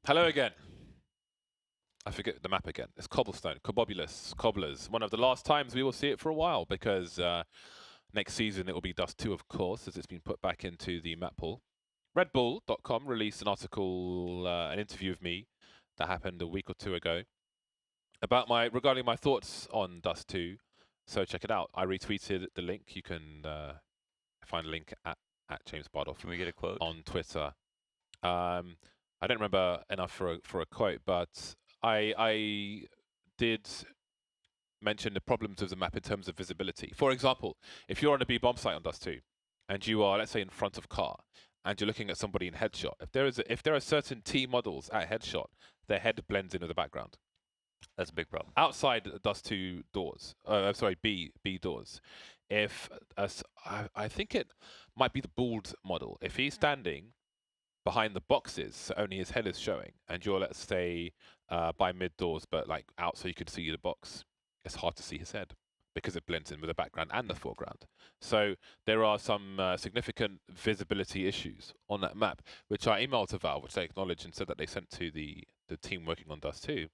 Hello again. I forget the map again. It's Cobblestone, Cobobulus, Cobblers. One of the last times we will see it for a while because next season it will be Dust 2, of course, as it's been put back into the map pool. Redbull.com released an article, an interview of me that happened a week or two ago about regarding my thoughts on Dust 2. So check it out. I retweeted the link. You can find a link at James Bardoff. Can we get a quote on Twitter? I don't remember enough for a quote, but I did mention the problems of the map in terms of visibility. For example, if you're on a B-bomb site on Dust 2, and you are, let's say, in front of car, and you're looking at somebody in headshot, if there are certain T models at headshot, their head blends into the background. That's a big problem. Outside Dust 2 doors, B doors, if I think it might be the bald model. If he's standing behind the boxes, so only his head is showing, and you're, let's say, by mid doors, but like out so you can see the box, it's hard to see his head because it blends in with the background and the foreground. So there are some significant visibility issues on that map, which I emailed to Valve, which they acknowledged and said that they sent to the team working on Dust 2.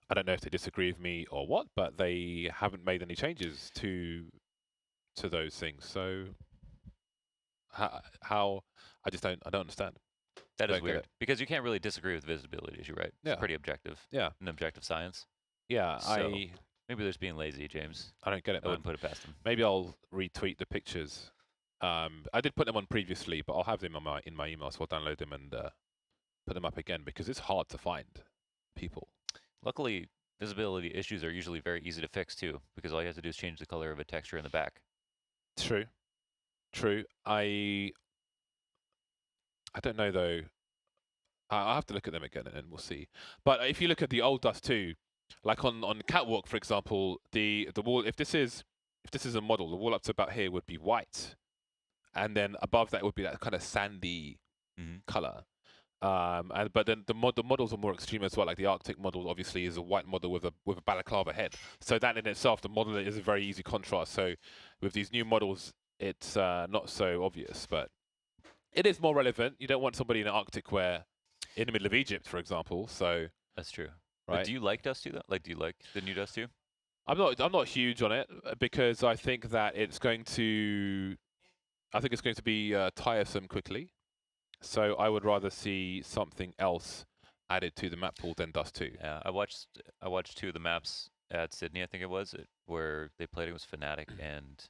I don't know if they disagree with me or what, but they haven't made any changes to those things. So how I don't understand. That is weird because you can't really disagree with visibility issue, right? It's pretty objective. Yeah, an objective science. Yeah, so maybe they're just being lazy, James. I don't get it. I wouldn't put it past them. Maybe I'll retweet the pictures. I did put them on previously, but I'll have them in my email, so I'll download them and put them up again because it's hard to find people. Luckily, visibility issues are usually very easy to fix too, because all you have to do is change the color of a texture in the back. True. I don't know though. I'll have to look at them again and we'll see. But if you look at the old Dust 2, like on Catwalk, for example, the wall, if this is a model, the wall up to about here would be white, and then above that would be that kind of sandy color. But then the models are more extreme as well. Like the Arctic model, obviously, is a white model with a balaclava head. So that in itself, the model is a very easy contrast. So with these new models, it's not so obvious, but it is more relevant. You don't want somebody in an Arctic wear in the middle of Egypt, for example. So that's true. Right? But do you like Dust 2 though? Like, do you like the new Dust 2? I'm not huge on it because I think that it's going to be tiresome quickly. So I would rather see something else added to the map pool than Dust 2. Yeah, I watched two of the maps at Sydney, I think it was, where they played against Fnatic and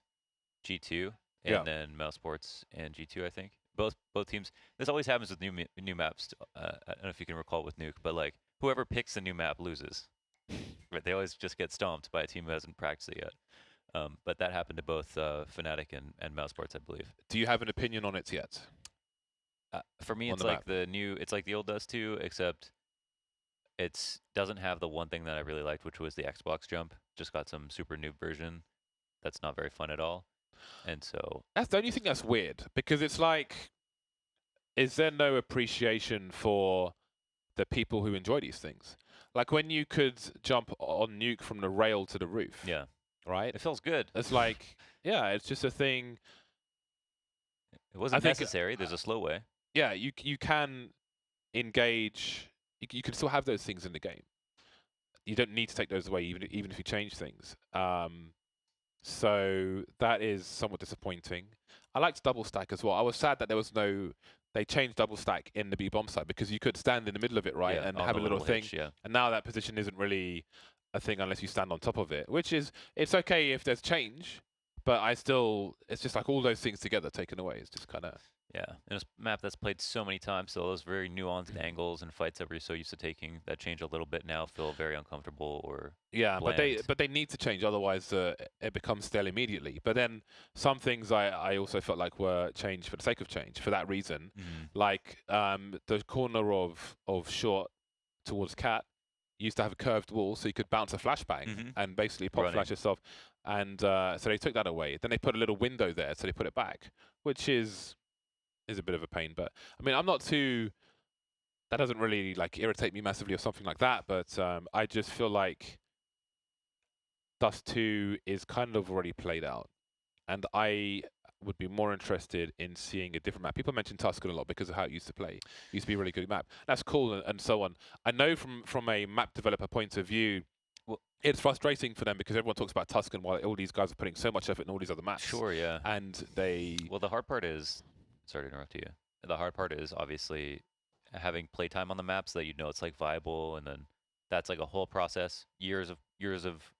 G2, and then Mouse Sports and G2, I think. Both teams. This always happens with new maps. I don't know if you can recall with Nuke, but like whoever picks the new map loses. Right? They always just get stomped by a team who hasn't practiced it yet. But that happened to both Fnatic and Mouse Sports, I believe. Do you have an opinion on it yet? For me, it's like it's like the old Dust 2, except it doesn't have the one thing that I really liked, which was the Xbox jump. Just got some super noob version that's not very fun at all. And so that's the only thing that's weird, because it's like, is there no appreciation for the people who enjoy these things? Like when you could jump on Nuke from the rail to the roof. Yeah. Right? It feels good. It's like, yeah, it's just a thing. It wasn't necessary. There's a slow way. Yeah, you can engage. You can still have those things in the game. You don't need to take those away, even if you change things. So that is somewhat disappointing. I liked double stack as well. I was sad that they changed double stack in the B-bomb side because you could stand in the middle of it, right, and have a little thing. Hitch, yeah. And now that position isn't really a thing unless you stand on top of it, which is, it's okay if there's change, but it's just like all those things together taken away. It's just kind of... Yeah, and a map that's played so many times, so those very nuanced angles and fights that we're so used to taking that change a little bit now feel very uncomfortable or bland. but they need to change, otherwise it becomes stale immediately. But then some things I also felt like were changed for the sake of change for that reason. Like the corner of short towards Cat used to have a curved wall, so you could bounce a flashbang and basically pop flash yourself. And so they took that away. Then they put a little window there, so they put it back, which is a bit of a pain. But I mean, I'm not too... That doesn't really like irritate me massively or something like that, but I just feel like Dust 2 is kind of already played out. And I would be more interested in seeing a different map. People mention Tuscan a lot because of how it used to play. It used to be a really good map. That's cool and so on. I know from a map developer point of view, it's frustrating for them because everyone talks about Tuscan while all these guys are putting so much effort in all these other maps. Sure, yeah. And they... Well, the hard part is... Sorry to interrupt you. The hard part is obviously having playtime on the maps that you know it's like viable, and then that's like a whole process. Years of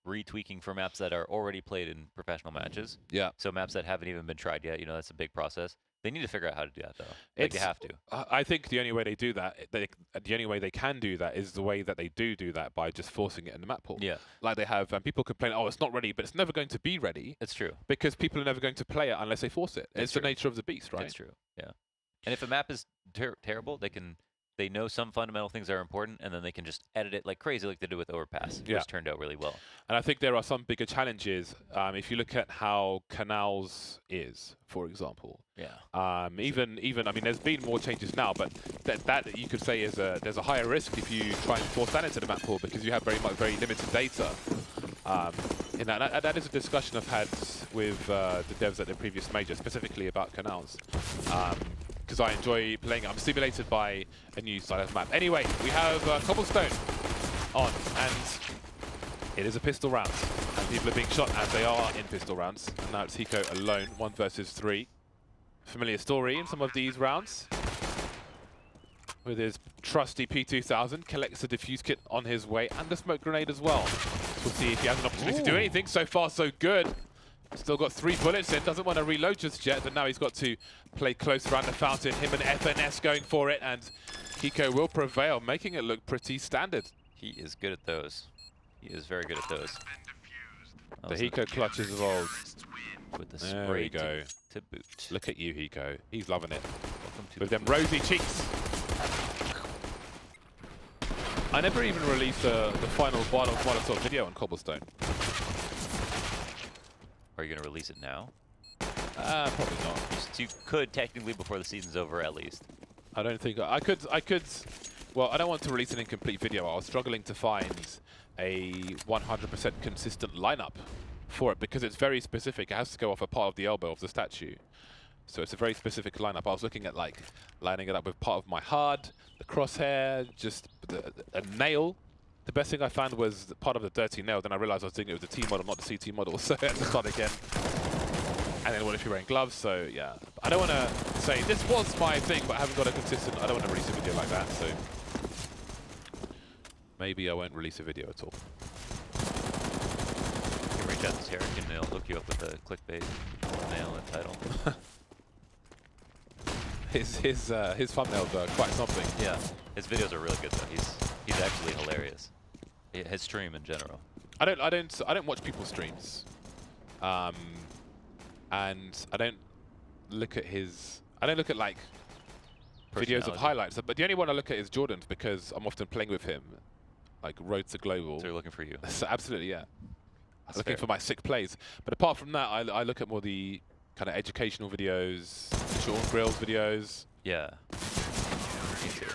retweaking for maps that are already played in professional matches. Yeah. So maps that haven't even been tried yet, that's a big process. They need to figure out how to do that, though. Like, they have to. I think the only way they do that, the only way they can do that is the way that they do that by just forcing it in the map pool. Yeah. Like they have, and people complain, oh, it's not ready, but it's never going to be ready. It's true. Because people are never going to play it unless they force it. It's the nature of the beast, right? It's true. Yeah. And if a map is terrible, they know some fundamental things are important, and then they can just edit it like crazy, like they did with Overpass, which turned out really well. And I think there are some bigger challenges. If you look at how Canals is, for example. Yeah. Even I mean, there's been more changes now, but that you could say is there's a higher risk if you try and force that into the map pool because you have very limited data. In that is a discussion I've had with the devs at the previous major, specifically about Canals. Because I enjoy playing it. I'm stimulated by a new style of map. Anyway, we have Cobblestone on, and it is a pistol round. And people are being shot as they are in pistol rounds. And now it's Hiko alone, 1 versus 3. Familiar story in some of these rounds. With his trusty P2000, collects the defuse kit on his way, and the smoke grenade as well. We'll see if he has an opportunity to do anything. So far, so good. Still got 3 bullets in, doesn't want to reload just yet, but now he's got to play close around the fountain. Him and FNS going for it, and Hiko will prevail, making it look pretty standard. He is good at those. He is very good at those. The Hiko clutches of old. With the spray to boot. Look at you, Hiko. He's loving it. With them rosy cheeks. I never even released the final Molotov video on Cobblestone. Are you going to release it now? Probably not. You could technically before the season's over, at least. I don't think I could. Well, I don't want to release an incomplete video. I was struggling to find a 100% consistent lineup for it because it's very specific. It has to go off a part of the elbow of the statue. So it's a very specific lineup. I was looking at like lining it up with part of my HUD, the crosshair, just a nail. The best thing I found was part of the dirty nail. Then I realized I was doing it with the T model, not the CT model. So I had to start again. And then what if you're wearing gloves? So yeah, I don't want to say this was my thing, but I haven't got a consistent. I don't want to release a video like that. So maybe I won't release a video at all. You can reach out to Tarek and they'll hook you up with a clickbait thumbnail and title. His thumbnails are quite something. Yeah, his videos are really good though. He's actually hilarious. His stream in general. I don't watch people's streams, and I don't look at like videos of highlights. But the only one I look at is Jordan's because I'm often playing with him, like Road to Global. So you're looking for you. So absolutely, yeah. That's looking for my sick plays. But apart from that, I look at more the kind of educational videos, Sean Grill's videos. Yeah. Me too.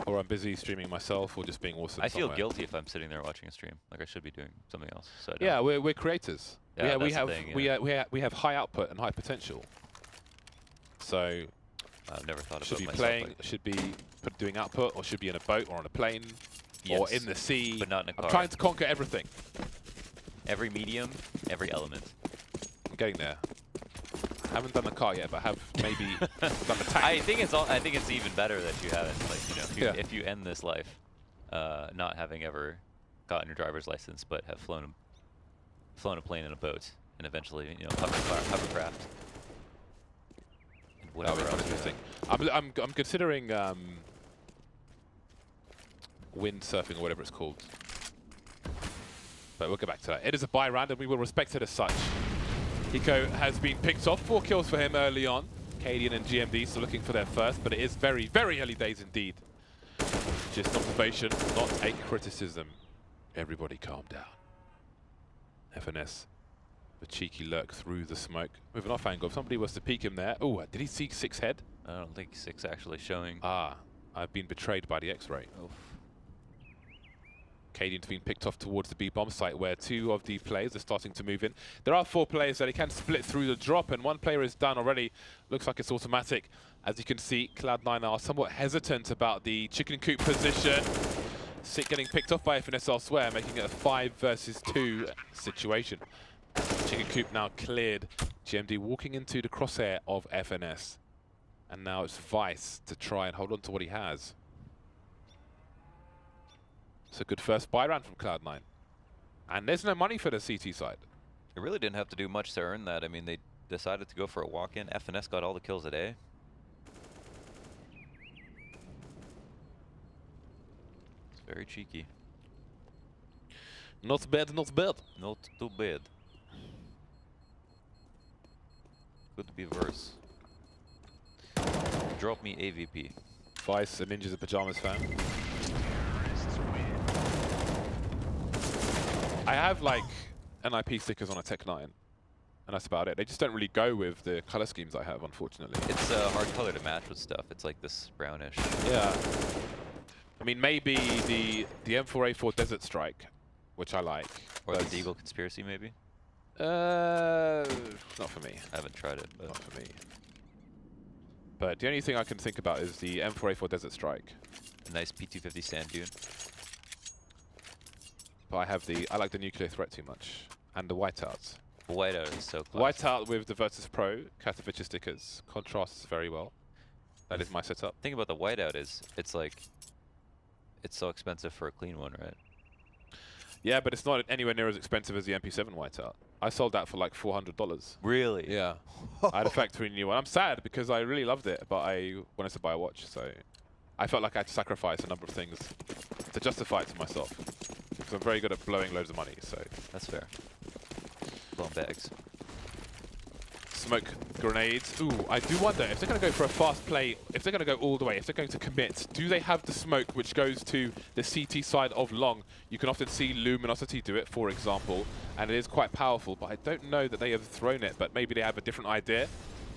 Or I'm busy streaming myself, or just being awesome. I feel guilty if I'm sitting there watching a stream. Like I should be doing something else. So I don't. Yeah, we're creators. Yeah, we have high output and high potential. So I've never thought should about be myself playing, like should be doing output, or should be in a boat, or on a plane, or in the sea. But not in a car. I'm trying to conquer everything. Every medium, every element. I'm getting there. I haven't done the car yet, but I have maybe done the tank. I think it's even better that you haven't. Like if you end this life, not having ever gotten your driver's license, but have flown a plane and a boat, and eventually hovercraft. And whatever else. Interesting. I'm considering windsurfing or whatever it's called. But we'll get back to that. It is a buy round, and we will respect it as such. Hiko has been picked off. 4 kills for him early on. Cadian and GMD still looking for their first, but it is very, very early days indeed. Just an observation, not a criticism. Everybody calm down. FNS, the cheeky lurk through the smoke. Moving off angle. If somebody was to peek him there. Oh, did he see 6 head? I don't think 6 actually showing. Ah, I've been betrayed by the X-ray. Oof. Cadian's been picked off towards the B bomb site where 2 of the players are starting to move in. There are 4 players that they can split through the drop, and 1 player is done already. Looks like it's automatic. As you can see, Cloud9 are somewhat hesitant about the chicken coop position. Sick getting picked off by FNS elsewhere, making it a 5 versus 2 situation. Chicken coop now cleared. GMD walking into the crosshair of FNS. And now it's Vice to try and hold on to what he has. It's a good first buy round from Cloud9. And there's no money for the CT side. They really didn't have to do much to earn that. I mean, they decided to go for a walk-in. FNS got all the kills at A. It's very cheeky. Not bad, not bad. Not too bad. Could be worse. Drop me AVP. Vice, a Ninjas in Pajamas fan. I have like NIP stickers on a Tech 9, and that's about it. They just don't really go with the color schemes I have, unfortunately. It's a hard color to match with stuff. It's like this brownish. Yeah. I mean, maybe the M4A4 Desert Strike, which I like. Or the Deagle Conspiracy, maybe? Not for me. I haven't tried it, but Not for me. But the only thing I can think about is the M4A4 Desert Strike. a nice P250 sand dune. But I like the nuclear threat too much. And the whiteouts. Whiteout is so classic. Whiteout with the Virtus Pro Katowice stickers contrasts very well. That is my setup. The thing about the whiteout is, it's like, it's so expensive for a clean one, right? Yeah, but it's not anywhere near as expensive as the MP7 whiteout. I sold that for like $400. Really? Yeah. I had a factory new one. I'm sad because I really loved it, but I wanted to buy a watch, so I felt like I had to sacrifice a number of things to justify it to myself. Because I'm very good at blowing loads of money, so. That's fair. Blown bags. Smoke grenades. Ooh, I do wonder if they're going to go for a fast play, if they're going to go all the way, if they're going to commit, do they have the smoke which goes to the CT side of long? You can often see Luminosity do it, for example, and it is quite powerful, but I don't know that they have thrown it, but maybe they have a different idea.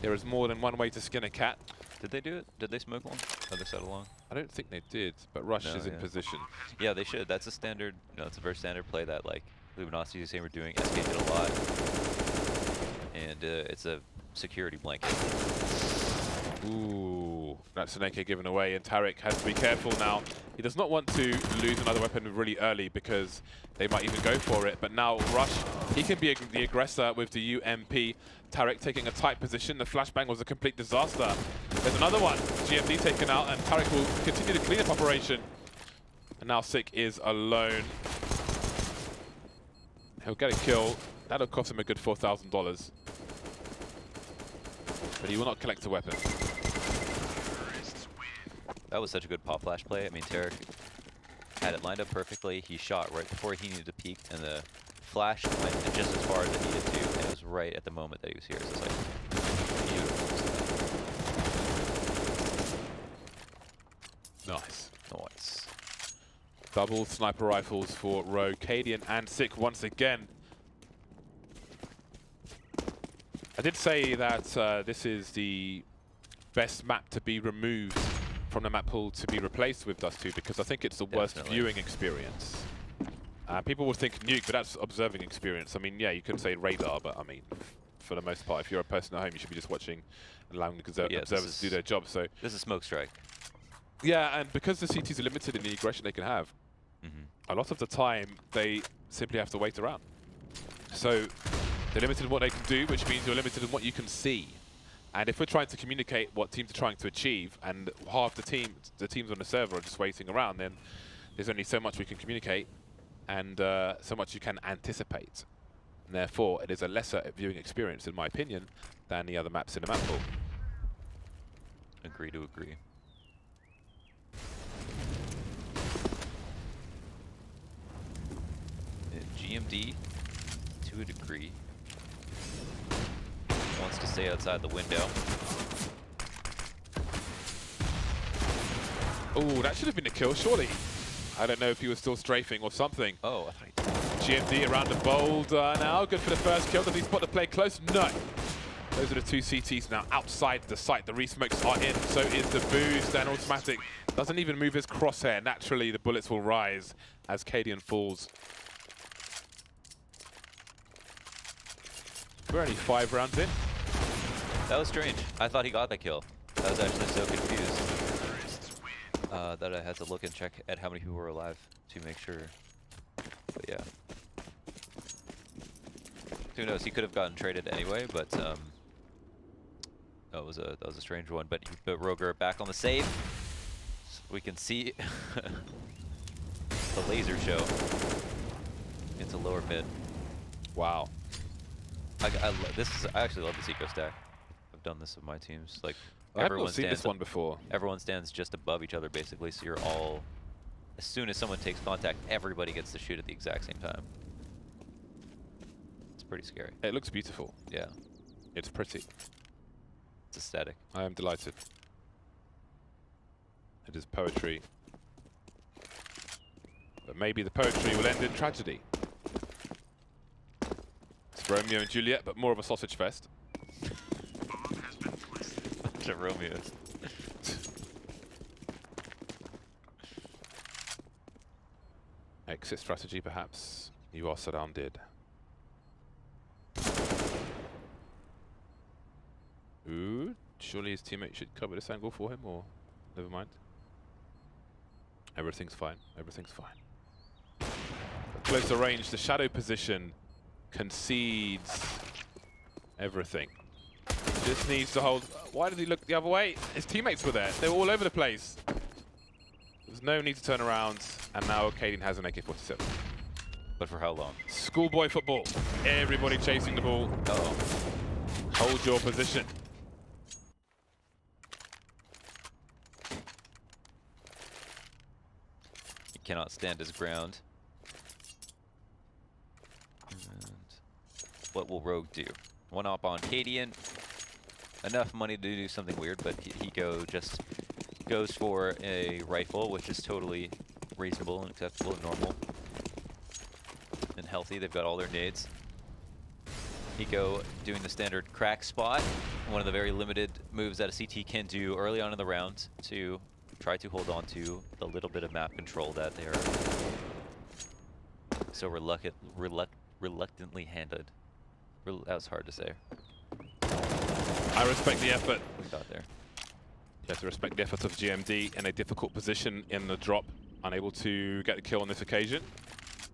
There is more than one way to skin a cat. Did they do it? Did they smoke long? Other side of long? I don't think they did, but Rush No, is in yeah. position. Yeah, they should. That's a standard, it's a very standard play that, like, Luminosity is the same we're doing. SK did a lot. And it's a security blanket. Ooh, that's an AK given away, and Tariq has to be careful now. He does not want to lose another weapon really early because they might even go for it. But now Rush, he can be the aggressor with the UMP. Tariq taking a tight position. The flashbang was a complete disaster. There's another one. GMD taken out, and Tariq will continue the cleanup operation. And now Sick is alone. He'll get a kill. That'll cost him a good $4,000. But he will not collect a weapon. That was such a good pop flash play. I mean, Tariq had it lined up perfectly. He shot right before he needed to peek, and the flash went just as far as it needed to, and it was right at the moment that he was here. So it's like beautiful. Nice. Nice. Double sniper rifles for Rogue, Cadian and Sick once again. I did say that this is the best map to be removed from the map pool to be replaced with Dust 2 because I think it's the worst viewing experience. People would think nuke, but that's observing experience. I mean, yeah, you could say radar, but I mean, for the most part, if you're a person at home, you should be just watching and allowing the observers to do their job. So this is Smoke Strike. Yeah, and because the CTs are limited in the aggression they can have, a lot of the time they simply have to wait around. So they're limited in what they can do, which means you're limited in what you can see. And if we're trying to communicate what teams are trying to achieve, and half the teams on the server are just waiting around, then there's only so much we can communicate, and so much you can anticipate. And therefore, it is a lesser viewing experience, in my opinion, than the other maps in the map pool. Agree to agree. GMD, to a degree, wants to stay outside the window. Oh, that should have been a kill, surely. I don't know if he was still strafing or something. Oh, I thought GMD around the boulder now. Good for the first kill. Does he spot the play close? No. Those are the two CTs now outside the site. The resmokes are in, so is the boost, and Automatic doesn't even move his crosshair. Naturally, the bullets will rise as Cadian falls. We're only 5 rounds in. That was strange. I thought he got that kill. I was actually so confused that I had to look and check at how many people were alive to make sure. But yeah. Who knows? He could have gotten traded anyway, but that was a strange one. But Roger back on the save. So we can see the laser show into lower mid. Wow. I actually love this eco stack. I've done this with my teams. Like I haven't seen this one before. Everyone stands just above each other basically, so you're all. As soon as someone takes contact, everybody gets to shoot at the exact same time. It's pretty scary. It looks beautiful. Yeah. It's pretty. It's aesthetic. I am delighted. It is poetry. But maybe the poetry will end in tragedy. It's Romeo and Juliet, but more of a sausage fest. Bunch of Romeos. Exit strategy, perhaps. You are surrounded. Ooh, surely his teammate should cover this angle for him, or never mind. Everything's fine. Everything's fine. At closer range, the shadow position concedes everything. Just needs to hold. Why did he look the other way? His teammates were there. They were all over the place. There's no need to turn around, and now Cadian has an AK-47. But for how long? Schoolboy football. Everybody chasing the ball. Uh-oh. Hold your position. He cannot stand his ground. And what will Rogue do? One up on Cadian. Enough money to do something weird, but he just goes for a rifle, which is totally reasonable and acceptable and normal. And healthy, they've got all their nades. Hiko doing the standard crack spot, one of the very limited moves that a CT can do early on in the round to try to hold on to the little bit of map control that they are so reluctantly handed. That was hard to say. I respect the effort. We got there. You have to respect the effort of GMD in a difficult position in the drop, unable to get the kill on this occasion.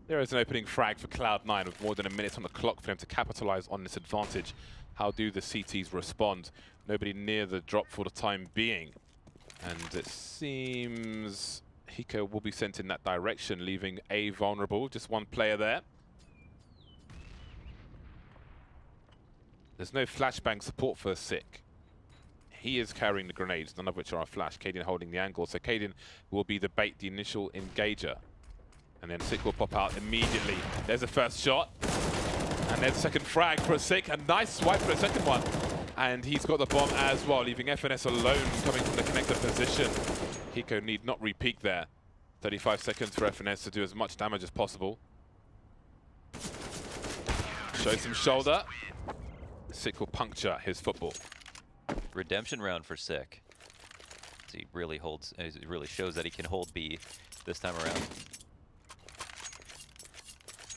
There is an opening frag for Cloud9 with more than a minute on the clock for them to capitalize on this advantage. How do the CTs respond? Nobody near the drop for the time being. And it seems Hiko will be sent in that direction, leaving A vulnerable. Just one player there. There's no flashbang support for Sick. He is carrying the grenades, none of which are a flash. Cadian holding the angle, so Cadian will be the bait, the initial engager. And then Sick will pop out immediately. There's the first shot. And there's a second frag for a Sick. A nice swipe for a second one. And he's got the bomb as well, leaving FNS alone coming from the connector position. Hiko need not re-peek there. 35 seconds for FNS to do as much damage as possible. Show some shoulder. Sick will puncture his football. Redemption round for Sick. So he really holds, it really shows that he can hold B this time around.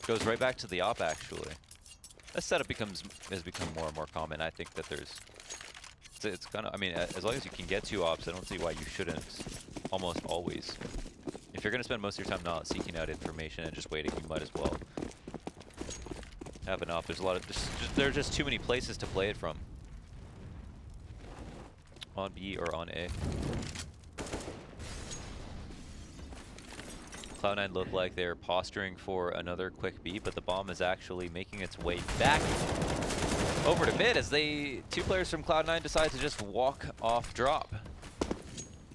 Goes right back to the op actually. This setup has become more and more common. I think that it's kind of, I mean, as long as you can get 2 ops, I don't see why you shouldn't almost always. If you're going to spend most of your time not seeking out information and just waiting, you might as well have an op. There's a lot of, there are just too many places to play it from. On B or on A. Cloud9 look like they're posturing for another quick B, but the bomb is actually making its way back over to mid as 2 players from Cloud9 decide to just walk off drop.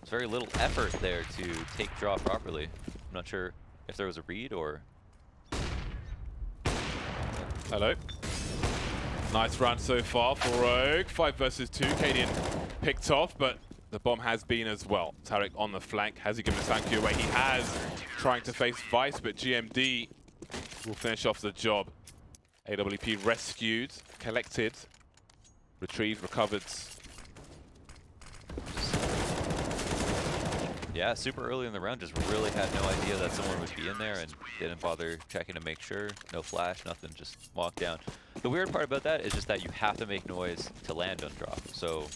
It's very little effort there to take drop properly. I'm not sure if there was a read or... Hello. Nice run so far for Rogue. 5 versus 2. Cadian picked off, but the bomb has been as well. Tarek on the flank. Has he given the thank you away? He has. Trying to face Vice, but GMD will finish off the job. AWP rescued, collected. Retrieved, recovered. Yeah, super early in the round, just really had no idea that someone would be in there and didn't bother checking to make sure. No flash, nothing, just walk down. The weird part about that is just that you have to make noise to land on drop. So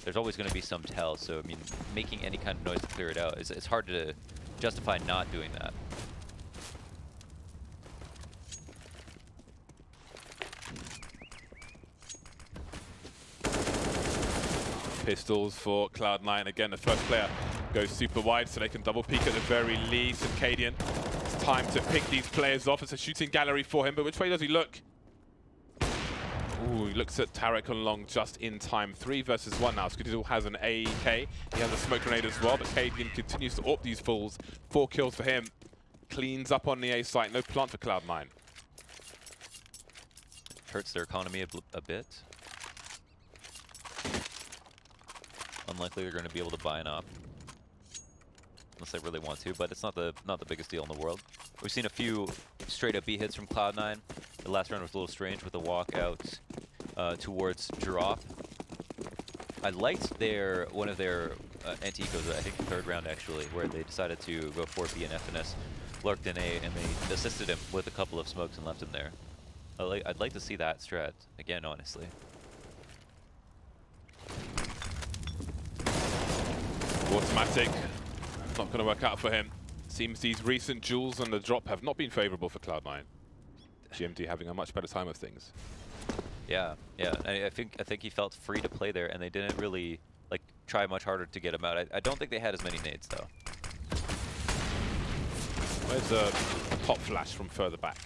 there's always going to be some tell. So, I mean, making any kind of noise to clear it out, it's hard to justify not doing that. Pistols for Cloud9. Again, the first player goes super wide so they can double peek at the very least. And Cadian, it's time to pick these players off. It's a shooting gallery for him, but which way does he look? Ooh, he looks at Tarek on long just in time. 3 versus 1 now. Cbble has an AEK. He has a smoke grenade as well, but Cadian continues to AWP these fools. 4 kills for him. Cleans up on the A site. No plant for Cloud9. Hurts their economy a bit. Unlikely they're going to be able to buy an op. Unless they really want to, but it's not the biggest deal in the world. We've seen a few straight up B hits from Cloud9. The last round was a little strange with a walk out towards drop. I liked one of their anti-ecos, I think the 3rd round actually, where they decided to go for B and FNS lurked in A, and they assisted him with a couple of smokes and left him there. I'd like to see that strat again, honestly. Automatic, not going to work out for him. Seems these recent duels on the drop have not been favorable for Cloud9. GMD having a much better time of things. Yeah. I think he felt free to play there, and they didn't really like try much harder to get him out. I don't think they had as many nades though. Where's a pop flash from further back?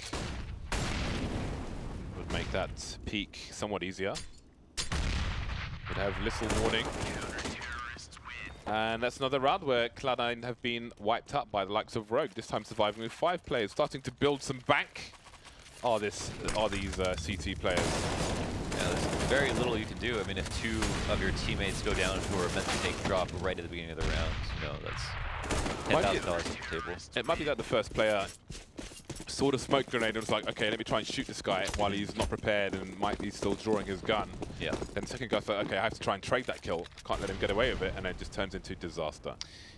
Would make that peak somewhat easier. Would have little warning. And that's another round where Cloud9 have been wiped up by the likes of Rogue, this time surviving with 5 players, starting to build some bank. Are these CT players? Yeah, there's very little you can do. I mean, if 2 of your teammates go down who are meant to take drop right at the beginning of the round, you know, that's $10,000 off the table. It might be that the first player saw the smoke grenade and was like, okay, let me try and shoot this guy while he's not prepared and might be still drawing his gun. Yeah. Then the second guy's like, okay, I have to try and trade that kill. Can't let him get away with it, and it just turns into disaster.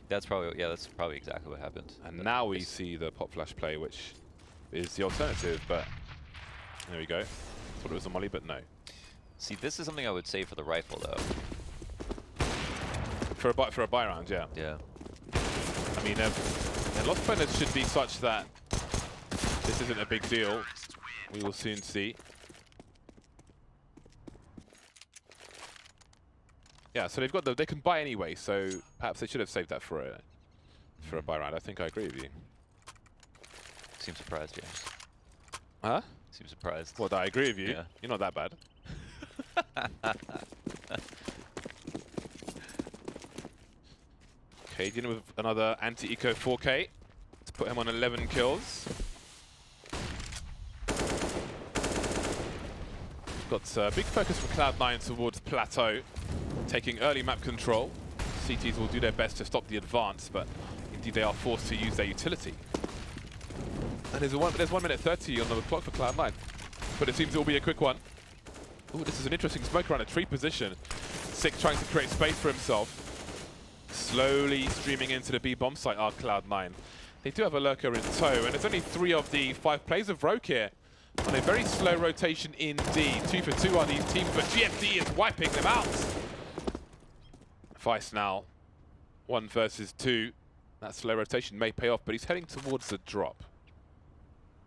That's probably exactly what happened. And now we see the pop flash play, which is the alternative, but there we go. Thought it was a molly, but no. See, this is something I would say for the rifle, though. For a buy round, yeah. Yeah. I mean, their loss pointers should be such that this isn't a big deal. We will soon see. Yeah, so they've got they can buy anyway, so perhaps they should have saved that for a buy round. I think I agree with you. Seem surprised, James. Huh? Seem surprised. Well, I agree with you. Yeah. You're not that bad. Cadian with another anti-eco 4K to put him on 11 kills. Got a big focus from Cloud9 towards Plateau, taking early map control. CTs will do their best to stop the advance, but indeed they are forced to use their utility. And there's 1 minute 30 on the clock for Cloud9, but it seems it will be a quick one. Ooh, this is an interesting smoke around a tree position. Six trying to create space for himself. Slowly streaming into the B bomb site are Cloud9. They do have a lurker in tow, and there's only 3 of the 5 players of Rogue here on a very slow rotation indeed. 2 for 2 are these teams, but GMD is wiping them out. Vice now, 1 versus 2. That slow rotation may pay off, but he's heading towards the drop.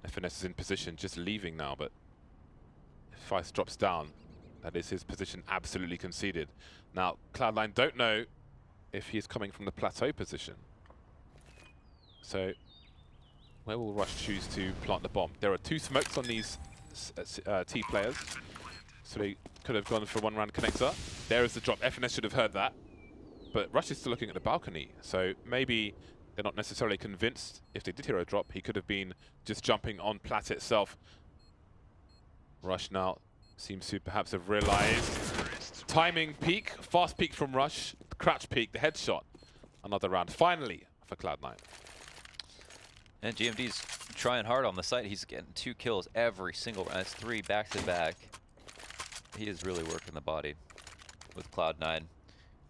FNS is in position, just leaving now, but if Vice drops down, that is his position absolutely conceded. Now, Cloud9 don't know if he's coming from the plateau position. So, where will Rush choose to plant the bomb? There are 2 smokes on these T players, so they could have gone for 1 round connector. There is the drop. FNS should have heard that, but Rush is still looking at the balcony, so maybe they're not necessarily convinced. If they did hear a drop, he could have been just jumping on plat itself. Rush now seems to perhaps have realized. Timing peak, fast peak from Rush, crouch peak, the headshot. Another round, finally, for Cloud9. And GMD's trying hard on the site. He's getting 2 kills every single round. It's 3 back-to-back. He is really working the body with Cloud9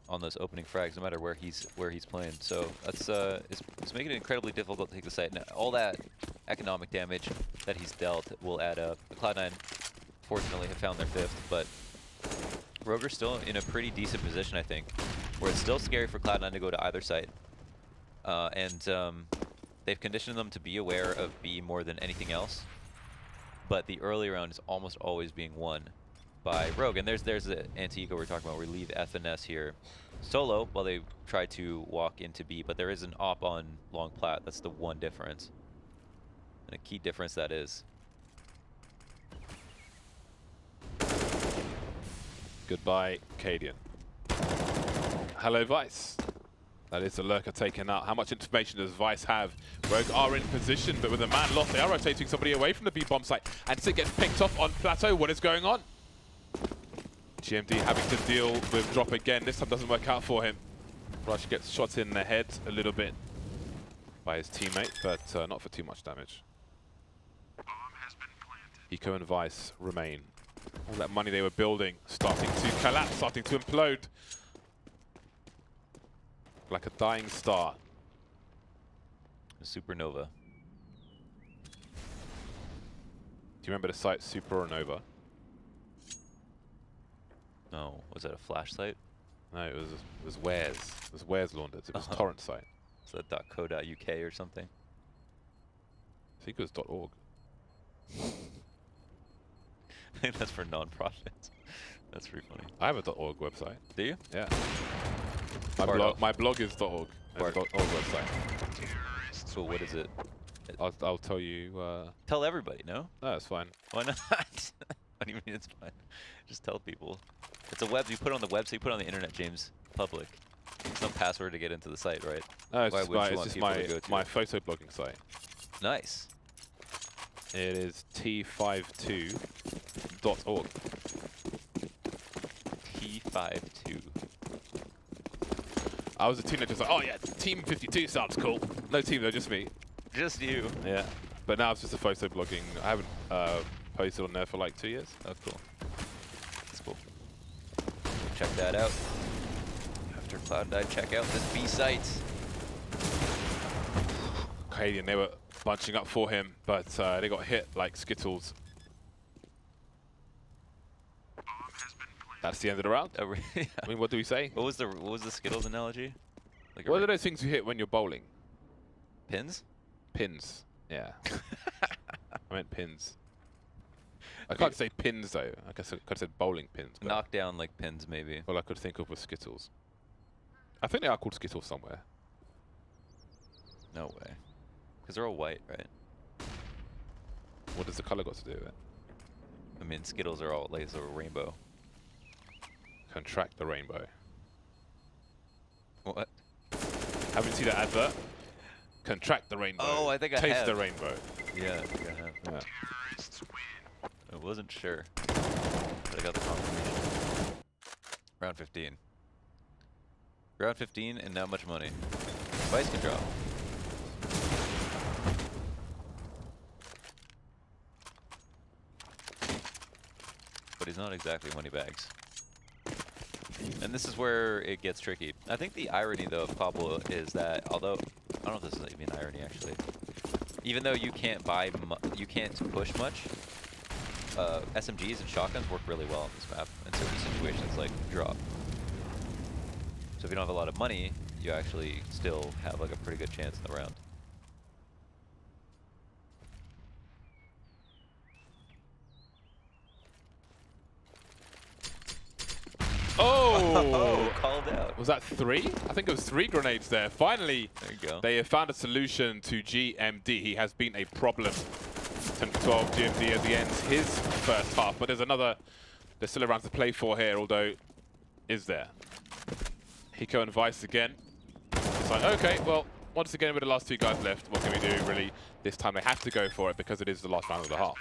on those opening frags, no matter where he's playing. So that's it's making it incredibly difficult to take the site. Now, all that economic damage that he's dealt will add up. Cloud9, fortunately, have found their 5th, but Roger's still in a pretty decent position, I think, where it's still scary for Cloud9 to go to either site. They've conditioned them to be aware of B more than anything else. But the early round is almost always being won by Rogue. And there's the anti-eco we're talking about. We leave F and S here solo while they try to walk into B. But there is an op on long plat. That's the one difference. And a key difference that is. Goodbye, Cadian. Hello, Vice. That is the lurker taken out. How much information does Vice have? Rogue are in position, but with a man lost, they are rotating somebody away from the B bomb site. And Sid gets picked off on plateau. What is going on? GMD having to deal with drop again. This time doesn't work out for him. Rush gets shot in the head a little bit by his teammate, but not for too much damage. Eco and Vice remain. All that money they were building starting to collapse, starting to implode. Like a dying star. A supernova. Do you remember the site Supernova? No, was that a flash site? No, it was Wares. It was Wares Launders. It was torrent site. Is that .co.uk or something? I think it was .org. I think that's for non-profits. That's pretty funny. I have a .org website. Do you? Yeah. My blog is .org. And a .org website. So what is it? I'll tell you. Tell everybody, no? No, it's fine. Why not? What do you mean it's fine? Just tell people. It's a web. You put it on the website. You put it on the internet, James. Public. There's no password to get into the site, right? No, it's just my photo blogging site. Nice. It is t52.org. T52. I was a teenager, like, oh yeah, Team 52 sounds cool. No team though, just me. Just you. Yeah. But now it's just a photo blogging. I haven't posted on there for like 2 years. Oh, cool. That's cool. Check that out. After Cloud9, check out this B site. Cadian, they were bunching up for him, but they got hit like Skittles. That's the end of the round. Oh, really? Yeah. I mean, what do we say? What was the Skittles analogy? Like What are those things you hit when you're bowling? Pins? Pins. Yeah. I meant pins. I can't say pins though. I guess I could have said bowling pins. Knock down like pins, maybe. All I could think of was Skittles. I think they are called Skittles somewhere. No way. Because they're all white, right? What does the color got to do with it? I mean, Skittles are all like a rainbow. Contract the rainbow. What? Haven't you seen that advert? Contract the rainbow. Oh, I think I have. Taste the rainbow. Yeah, I think I have. Yeah. I wasn't sure, but I got the confirmation. Round 15. Round 15 and not much money. Vice can drop. But he's not exactly money bags. And this is where it gets tricky. I think the irony, though, of Cbble is that, although I don't know if this is even an irony, actually. Even though you can't you can't push much, SMGs and shotguns work really well on this map in certain situations, like drop. So if you don't have a lot of money, you actually still have like a pretty good chance in the round. Oh! Called out. Was that 3? I think it was 3 grenades there. Finally, There you go. they have found a solution to GMD. He has been a problem. 10-12 GMD as he ends his first half. But there's still a round to play for here, although is there. Hiko and Vice again. It's like, okay, well, once again with the last 2 guys left, what can we do really? This time they have to go for it because it is the last round of the half.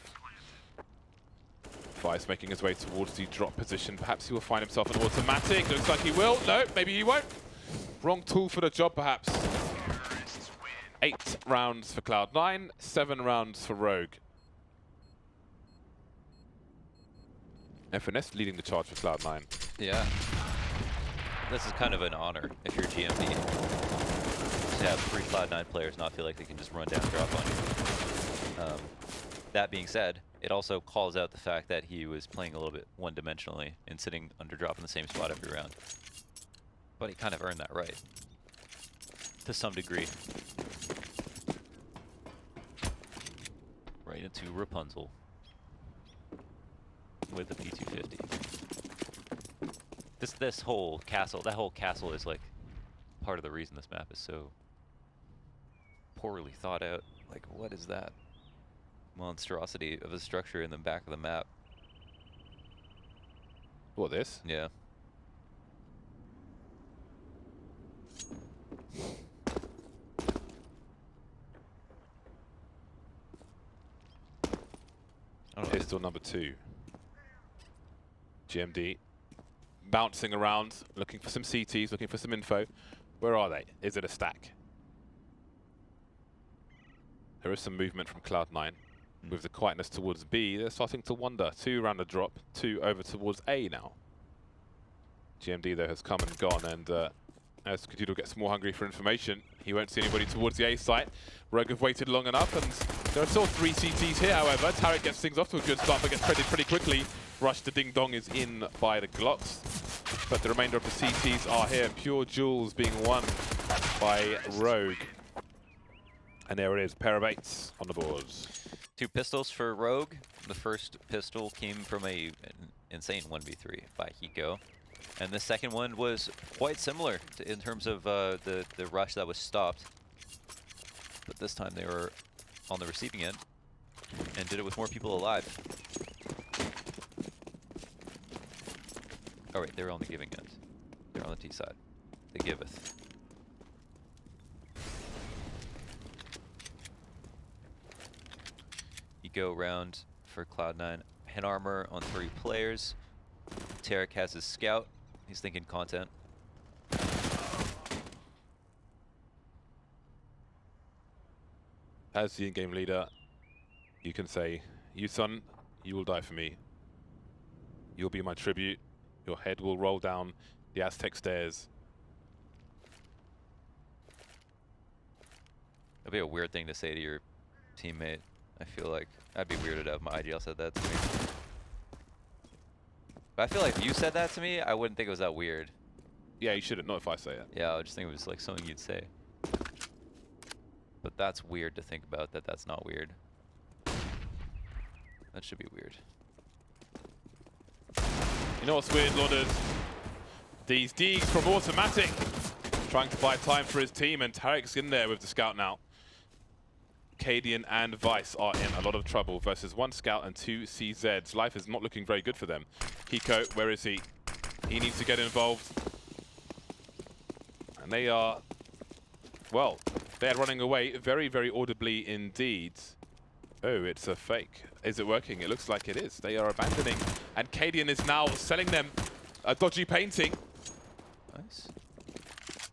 Vice making his way towards the drop position. Perhaps he will find himself an automatic. Looks like he will. No, maybe he won't. Wrong tool for the job, perhaps. 8 rounds for Cloud9, 7 rounds for Rogue. FNS leading the charge for Cloud9. Yeah. This is kind of an honor if you're GMD to have 3 Cloud9 players not feel like they can just run down and drop on you. That being said, it also calls out the fact that he was playing a little bit one-dimensionally and sitting under drop in the same spot every round. But he kind of earned that right, to some degree. Right into Rapunzel with the P250. This whole castle, that whole castle is like part of the reason this map is so poorly thought out. Like, what is that monstrosity of a structure in the back of the map? What, this? Yeah. Pistol number 2. GMD bouncing around, looking for some CTs, looking for some info. Where are they? Is it a stack? There is some movement from Cloud9. With the quietness towards B, they're starting to wonder. 2 around the drop, 2 over towards A now. GMD though has come and gone, and as Kadoodle gets more hungry for information, he won't see anybody towards the A site. Rogue have waited long enough, and there are still 3 CTs here, however. Tarek gets things off to a good start, but gets traded pretty quickly. Rush to Ding Dong is in by the Glocks, but the remainder of the CTs are here. Pure Jewels being won by Rogue. And there it is, pair of 8s on the boards. 2 pistols for Rogue. The first pistol came from an insane 1v3 by Hiko. And the second one was quite similar in terms of the rush that was stopped. But this time they were on the receiving end and did it with more people alive. Oh wait, they were on the giving end. They're on the T side. The giveth. You go around for Cloud9. Head armor on 3 players. Tarek has his scout. He's thinking content. As the in-game leader, you can say, "You son, you will die for me. You'll be my tribute. Your head will roll down the Aztec stairs." That'd be a weird thing to say to your teammate. I feel like I'd be weirded out if my IGL said that to me. But I feel like if you said that to me, I wouldn't think it was that weird. Yeah, you shouldn't. Not if I say it. Yeah, I would just think it was like something you'd say. But that's weird to think about, that's not weird. That should be weird. You know what's weird, Lodders? These Deegs from Automatic trying to buy time for his team, and Tarek's in there with the scout now. Cadian and Vice are in a lot of trouble versus 1 scout and 2 CZs. Life is not looking very good for them. Hiko, where is he? He needs to get involved. And they are, well, they're running away very, very audibly indeed. Oh, it's a fake. Is it working? It looks like it is. They are abandoning. And Cadian is now selling them a dodgy painting. Nice.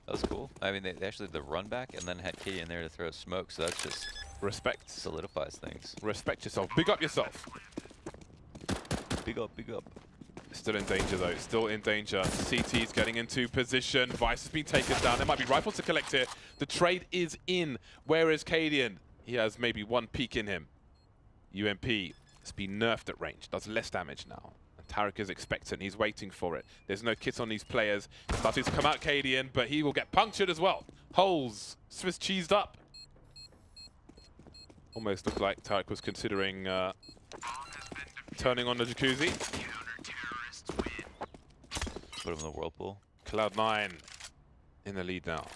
That was cool. I mean, they actually did the run back and then had Cadian there to throw smoke, so that's just respect. Solidifies things. Respect yourself. Big up yourself. Big up, big up. Still in danger though, still in danger. CT's getting into position. Vice has been taken down. There might be rifles to collect here. The trade is in. Where is Cadian? He has maybe 1 peek in him. UMP has been nerfed at range, does less damage now. And Tarek is expectant, he's waiting for it. There's no kit on these players. Starting to come out Cadian, but he will get punctured as well. Holes, Swiss cheesed up. Almost looked like Tarek was considering turning on the jacuzzi. Put him in the whirlpool. Cloud9 in the lead now.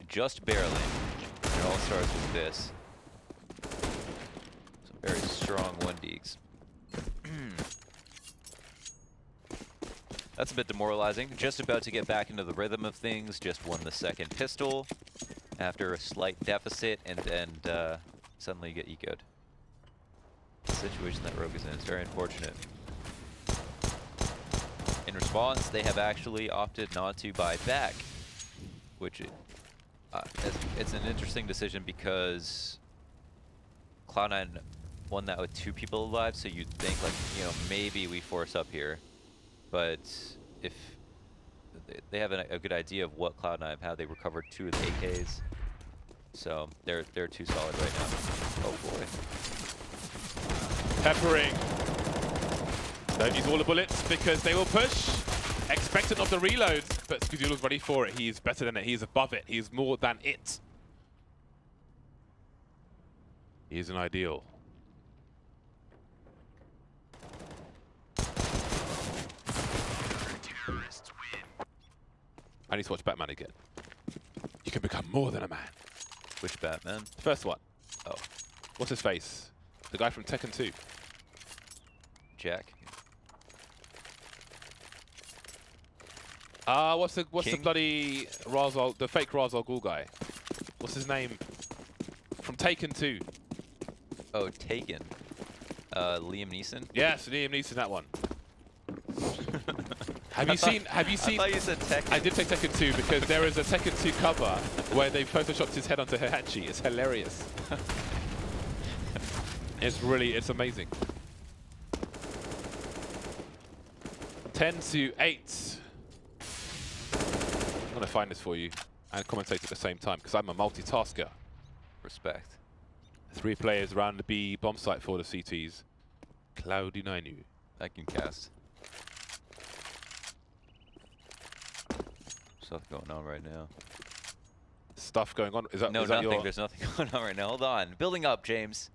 Just barely. It all starts with this. Some very strong 1Ds. That's a bit demoralizing. Just about to get back into the rhythm of things. Just won the 2nd pistol after a slight deficit, and suddenly you get ecoed. The situation that Rogue is in is very unfortunate. In response, they have actually opted not to buy back, which it's an interesting decision because Cloud9 won that with 2 people alive, so you'd think like, you know, maybe we force up here. But if they have a good idea of what Cloud9 have, they recovered 2 of the AKs, so they're too solid right now. Oh boy. Peppering. Don't use all the bullets because they will push. Expectant of the reloads, but Cbbble's ready for it. He is better than it. He is above it. He is more than it. He is an ideal. I need to watch Batman again. You can become more than a man. Which Batman? First one. Oh. What's his face? The guy from Tekken 2. Jack. What's the bloody the fake Ra's al Ghul guy? What's his name? From Taken 2. Oh, Taken. Liam Neeson? Yes, Liam Neeson, that one. Have you seen? I thought you said Tekken. I did say Tekken 2 because there is a Tekken 2 cover where they photoshopped his head onto Heihachi. It's hilarious. It's amazing. 10-8. I'm gonna find this for you and commentate at the same time because I'm a multitasker. Respect. 3 players around the B bomb site for the CTs. Cloud9. I can cast. Stuff going on right now. Stuff going on? Is that no, is that nothing. your... There's nothing going on right now. Hold on. Building up, James.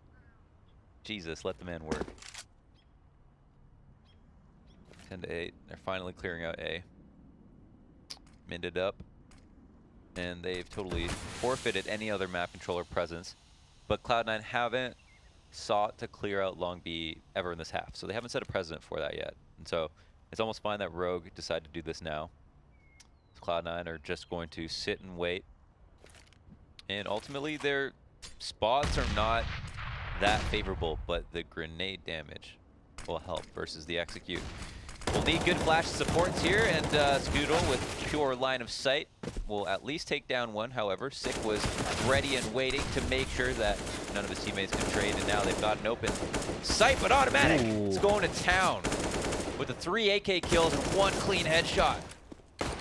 Jesus, let the man work. 10-8. They're finally clearing out A. Minded up. And they've totally forfeited any other map controller presence. But Cloud9 haven't sought to clear out Long B ever in this half. So they haven't set a precedent for that yet. And so it's almost fine that Rogue decided to do this now. Cloud9 are just going to sit and wait. And ultimately their spots are not that favorable, but the grenade damage will help versus the execute. We'll need good flash supports here, and Cbble with pure line of sight will at least take down one. However, Sick was ready and waiting to make sure that none of his teammates can trade, and now they've got an open sight, but automatic. Ooh. It's going to town with the 3 AK kills and 1 clean headshot.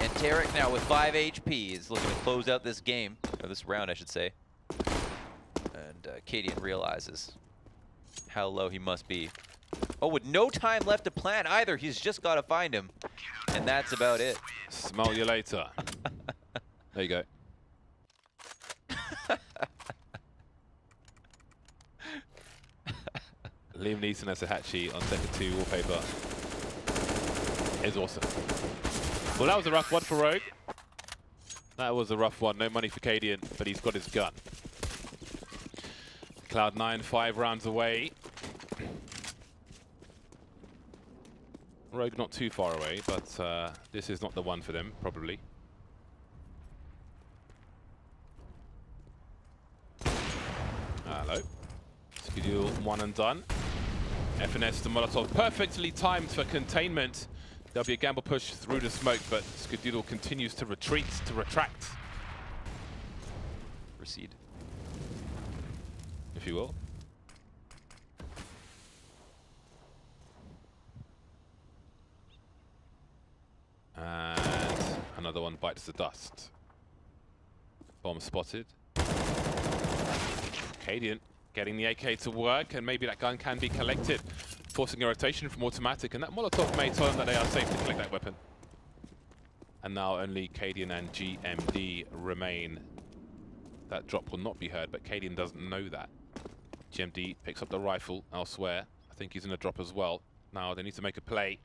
And Tarek now with 5 HP is looking to close out this game, or this round I should say. And Cadian realizes how low he must be. Oh, with no time left to plan either, he's just got to find him. And that's about it. Smell you later. There you go. Liam Neeson as a Heihachi on Tekken 2 wallpaper is awesome. Well, that was a rough one for Rogue. That was a rough one. No money for Cadian, but he's got his gun. Cloud9 5 rounds away. Rogue not too far away, but this is not the one for them, probably. Hello. Cbble 1 and done. FNS to Molotov perfectly timed for containment. There'll be a gamble push through the smoke, but Cbble continues to retreat, to retract. Recede. If you will. And another one bites the dust. Bomb spotted. Cadian getting the AK to work, and maybe that gun can be collected, forcing a rotation from automatic, and that Molotov may tell them that they are safe to collect that weapon. And now only Cadian and GMD remain. That drop will not be heard, but Cadian doesn't know that. GMD picks up the rifle elsewhere. I think he's in a drop as well. Now they need to make a play.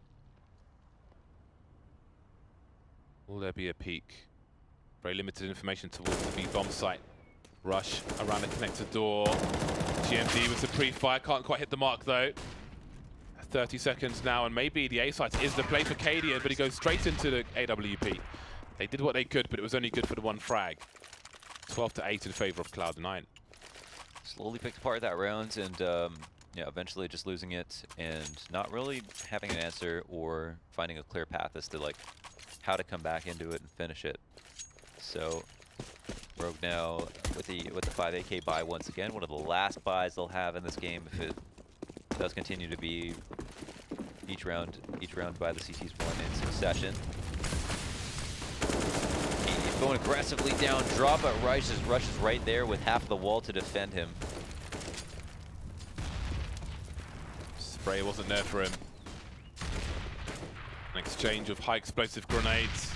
Will there be a peek? Very limited information towards the B bomb site. Rush around the connector door. GMD with the pre-fire, can't quite hit the mark though. 30 seconds now, and maybe the A site is the play for Cadian, but he goes straight into the AWP. They did what they could, but it was only good for the 1 frag. 12-8 in favor of Cloud9. Slowly picked apart that round, and yeah, eventually just losing it and not really having an answer or finding a clear path as to like how to come back into it and finish it. So Rogue now with the 5 AK buy once again, one of the last buys they'll have in this game if it does continue to be each round by the CT's won in succession. He's going aggressively down, drop, but Rush is right there with half the wall to defend him. Spray wasn't there for him. An exchange of high explosive grenades.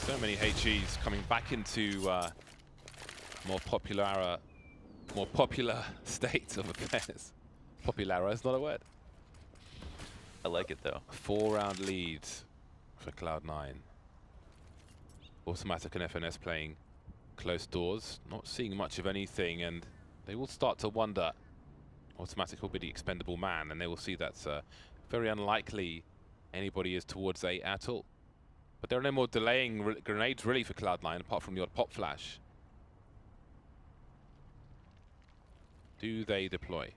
So many HEs coming back into more popular state of affairs. Populara is not a word. I like it though. 4-round lead for Cloud9. Automatic and FNS playing close doors, not seeing much of anything, and they will start to wonder. Automatic will be the expendable man, and they will see that's very unlikely anybody is towards A at all. But there are no more delaying grenades really for Cloud9, apart from the odd pop flash. Do they deploy?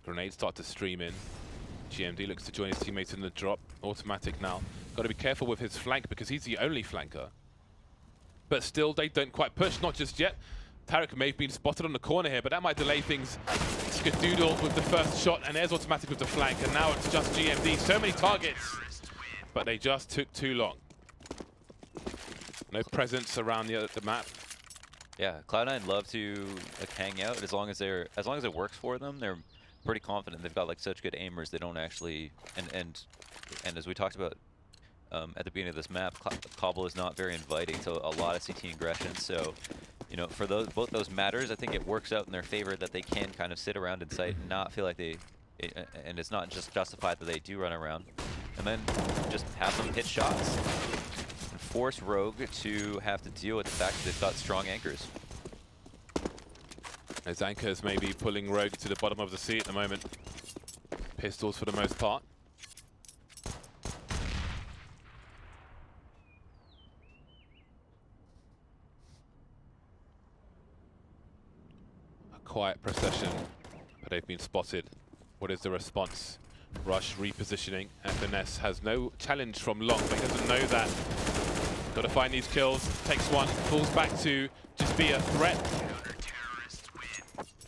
Grenades start to stream in. GMD looks to join his teammates in the drop. Automatic now. Got to be careful with his flank because he's the only flanker. But still, they don't quite push, not just yet. Tarek may have been spotted on the corner here, but that might delay things. Skadoodle with the first shot, and there's Automatic with the flank, and now it's just GMD. So many targets, but they just took too long. No presence around the map. Yeah, Cloud9 love to like hang out as long as it works for them. They're pretty confident. They've got like such good aimers. They don't actually and as we talked about at the beginning of this map, Cbble is not very inviting to a lot of CT aggression. So, you know, for both those matters, I think it works out in their favor that they can kind of sit around in sight and not feel like and it's not just justified that they do run around, and then just have them hit shots. Force Rogue to have to deal with the fact that they've got strong anchors. As anchors may be pulling Rogue to the bottom of the sea at the moment. Pistols for the most part. A quiet procession, but they've been spotted. What is the response? Rush repositioning. FNS has no challenge from long, but he doesn't know that. Got to find these kills. Takes one, falls back to just be a threat.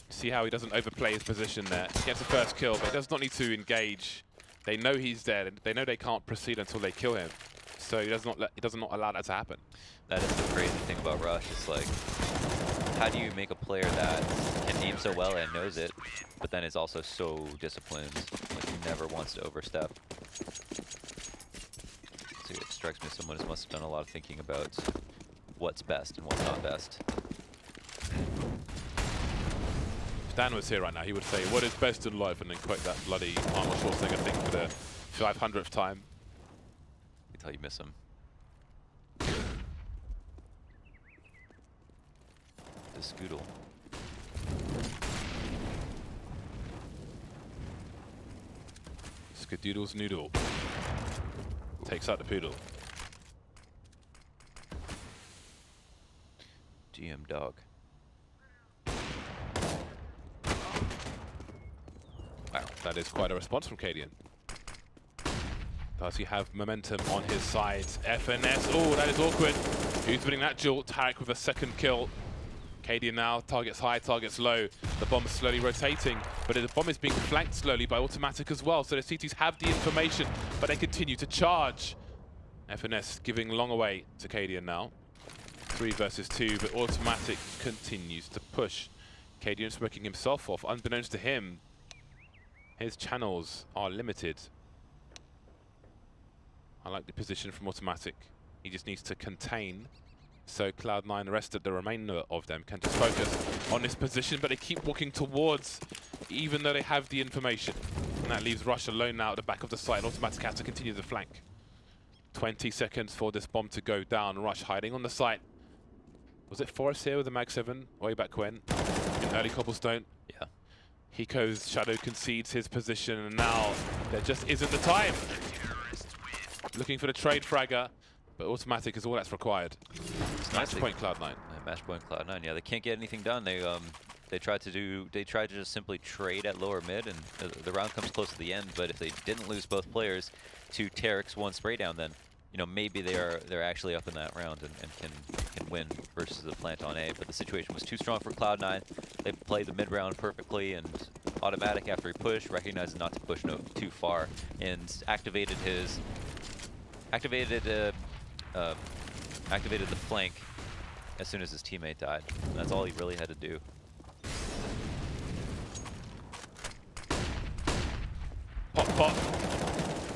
See how he doesn't overplay his position there. Gets the first kill, but he does not need to engage. They know he's dead. They know they can't proceed until they kill him. So he does not allow that to happen. That is the crazy thing about Rush. It's like, how do you make a player that can aim so well and knows it, but then is also so disciplined, like he never wants to overstep? So it strikes me as someone who must have done a lot of thinking about what's best and what's not best. If Dan was here right now, he would say, "What is best in life?" and then quote that bloody Arnold Schwarzenegger thing for the 500th time. You tell you miss him. The Scoodle. Skadoodle's noodle. Takes out the poodle. GM dog. Wow, that is quite a response from Cadian. Does he have momentum on his side? FNS, oh, that is awkward. Who's winning that duel? Tarek with a second kill. Cadian now, targets high, targets low. The bomb is slowly rotating, but the bomb is being flanked slowly by Automatic as well, so the CTs have the information, but they continue to charge. FNS giving long away to Cadian now. 3 versus 2, but Automatic continues to push. Cadian smoking himself off. Unbeknownst to him, his channels are limited. I like the position from Automatic. He just needs to contain, so Cloud9, the rest of the remainder of them, can just focus on this position, but they keep walking towards, even though they have the information. And that leaves Rush alone now at the back of the site. Automatic has to continue the flank. 20 seconds for this bomb to go down. Rush hiding on the site. Was it Forrest here with the Mag 7 way back when? In early Cobblestone? Yeah. Hiko's Shadow concedes his position, and now there just isn't the time. Looking for the trade fragger, but Automatic is all that's required. Match point Cloud9. Match point Cloud9. Yeah, they can't get anything done. They tried to just simply trade at lower mid, and the round comes close to the end. But if they didn't lose both players to Tarek's one spray down, then you know maybe they're actually up in that round and can win versus the plant on A. But the situation was too strong for Cloud9. They played the mid round perfectly, and automatic after he pushed, recognized not to push too far, and activated the flank as soon as his teammate died. That's all he really had to do. Pop.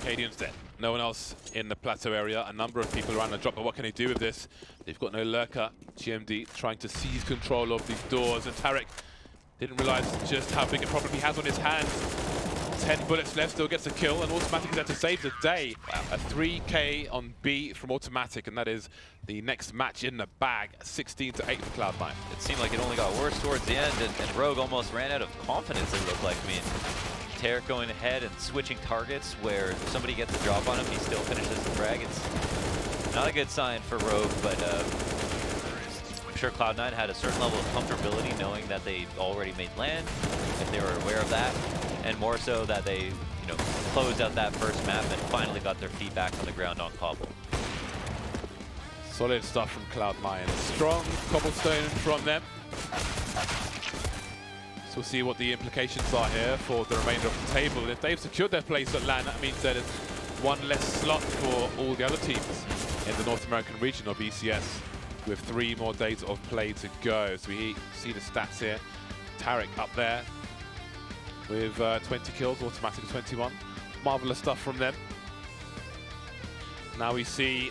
Cadian's dead. No one else in the plateau area. A number of people around the drop, but what can he do with this? They've got no lurker. GMD trying to seize control of these doors, and Tarek didn't realize just how big a problem he has on his hands. 10 bullets left, still gets a kill, and Automatic is there to save the day. Wow. A 3K on B from Automatic, and that is the next match in the bag. 16-8 for Cloud9. It seemed like it only got worse towards the end, and Rogue almost ran out of confidence, it looked like. I mean, Tarek going ahead and switching targets where if somebody gets a drop on him, he still finishes the frag. It's not a good sign for Rogue, but I'm sure Cloud9 had a certain level of comfortability knowing that they already made land, if they were aware of that, and more so that they, closed out that first map and finally got their feet back on the ground on Cobble. Solid stuff from Cloud9. Strong cobblestone from them. So we'll see what the implications are here for the remainder of the table. If they've secured their place at LAN, that means that it's one less slot for all the other teams in the North American region of ECS, with 3 more days of play to go. So we see the stats here. Tarek up there with 20 kills, Automatic 21. Marvelous stuff from them. Now we see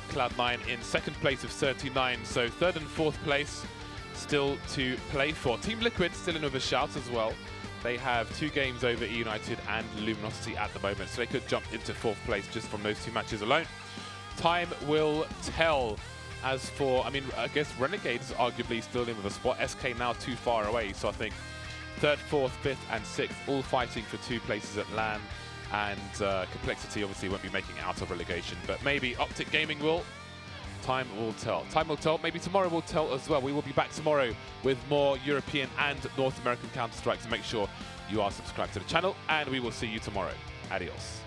Cloud9 in second place with 39, so third and fourth place still to play for. Team Liquid still in with a shout as well. They have 2 games over E United and Luminosity at the moment, so they could jump into fourth place just from those 2 matches alone. Time will tell. As for, I guess Renegades arguably still in with a spot. SK now too far away, so I think 3rd, 4th, 5th and 6th all fighting for 2 places at LAN, and Complexity obviously won't be making it out of relegation, but maybe Optic Gaming will. Time will tell. Time will tell. Maybe tomorrow will tell as well. We will be back tomorrow with more European and North American Counter-Strike, so make sure you are subscribed to the channel, and we will see you tomorrow. Adios.